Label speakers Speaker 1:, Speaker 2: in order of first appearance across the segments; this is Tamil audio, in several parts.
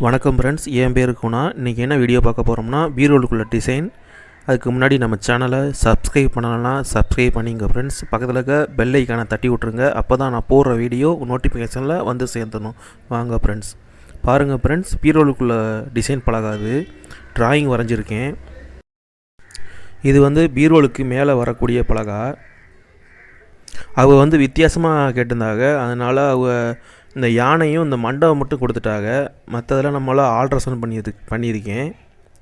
Speaker 1: வணக்கம் ஃப்ரெண்ட்ஸ், என் பேர் குணா. இன்றைக்கி என்ன வீடியோ பார்க்க போகிறோம்னா பீரோலுக்குள்ள டிசைன். அதுக்கு முன்னாடி நம்ம சேனலை சப்ஸ்கிரைப் பண்ணலாம், சப்ஸ்கிரைப் பண்ணிங்க ஃப்ரெண்ட்ஸ். பக்கத்தில் இருக்க பெல் ஐக்கானை தட்டி விட்ருங்க. அப்போ தான் நான் போடுற வீடியோ நோட்டிஃபிகேஷனில் வந்து சேர்த்தணும். வாங்க ஃப்ரெண்ட்ஸ், பாருங்கள் ஃப்ரெண்ட்ஸ், பீரோலுக்குள்ள டிசைன் பழகாது ட்ராயிங் வரைஞ்சிருக்கேன். இது வந்து பீரோலுக்கு மேலே வரக்கூடிய பலகா. அவங்க வித்தியாசமாக கேட்டிருந்தாங்க. அதனால் இந்த யானையும் இந்த மண்டபம் மட்டும் கொடுத்துட்டாங்க. மற்றதெல்லாம் நம்மளால் ஆல்ட்ரேஷன் பண்ணியிருக்கேன்.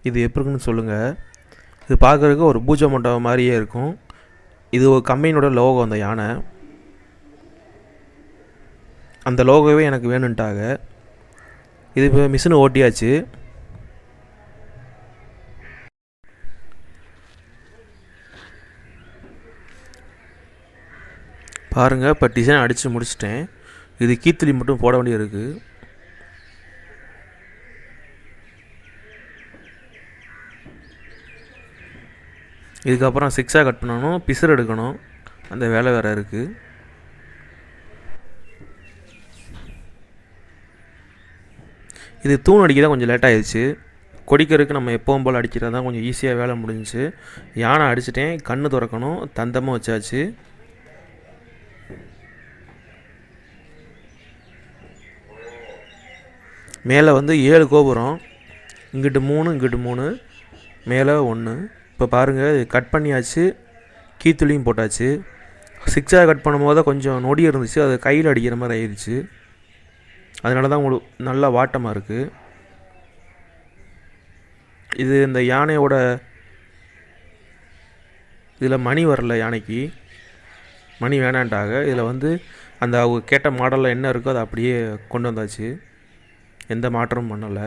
Speaker 1: இது எப்படி இருக்குன்னு சொல்லுங்கள். இது பார்க்குறதுக்கு ஒரு பூஜை மண்டபம் மாதிரியே இருக்கும். இது ஒரு கம்பெனியோட லோகோ. அந்த யானை, அந்த லோகோவே எனக்கு வேணுன்ட்டாங்க. இது இப்போ மிஷினு ஓட்டியாச்சு. பாருங்கள், இப்போ டிசைன் அடித்து முடிச்சிட்டேன். இது கீத்துளி மட்டும் போட வேண்டியது இருக்குது. இதுக்கப்புறம் சிக்ஸாக கட் பண்ணணும், பிசர் எடுக்கணும், அந்த வேலை வேறு இருக்குது. இது தூண் அடிக்க தான் கொஞ்சம் லேட் ஆகிடுச்சு. கொடிக்கிறதுக்கு நம்ம எப்பவும் போல் அடிக்கிறது தான் கொஞ்சம் ஈஸியாக வேலை முடிஞ்சிச்சு. யானை அடிச்சிட்டேன், கண்ணு திறக்கணும், தந்தமாக வச்சாச்சு. மேலே 7 கோபுரம், இங்கிட்டு 3, இங்கிட்டு 3, மேலே 1. இப்போ பாருங்கள், கட் பண்ணியாச்சு, கீத்துளியும் போட்டாச்சு. சிக்ஸாக கட் பண்ணும்போது கொஞ்சம் நொடி இருந்துச்சு, அது கையில் அடிக்கிற மாதிரி ஆயிடுச்சு. அதனால தான் உங்களுக்கு நல்லா வாட்டமாக இருக்குது. இது இந்த யானையோட இதில் மணி வரல, யானைக்கு மணி வேணான்ட்டாங்க. இதில் அந்த அவங்க கேட்ட மாடலில் என்ன இருக்கோ அதை அப்படியே கொண்டு வந்தாச்சு. எந்த மாற்றமும் பண்ணலை.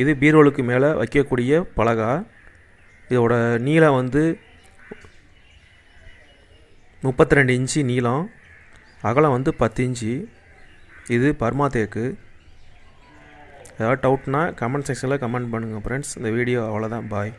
Speaker 1: இது பீரோலுக்கு மேலே வைக்கக்கூடிய பலகா. இதோட நீளம் 32 இன்ச்சு நீளம், அகலம் 10 இன்ச்சு. இது பர்மா தேக்கு. ஏதாவது டவுட்னா கமெண்ட் செக்ஷனில் கமெண்ட் பண்ணுங்கள் ஃப்ரெண்ட்ஸ். இந்த வீடியோ அவ்வளோதான். பாய்.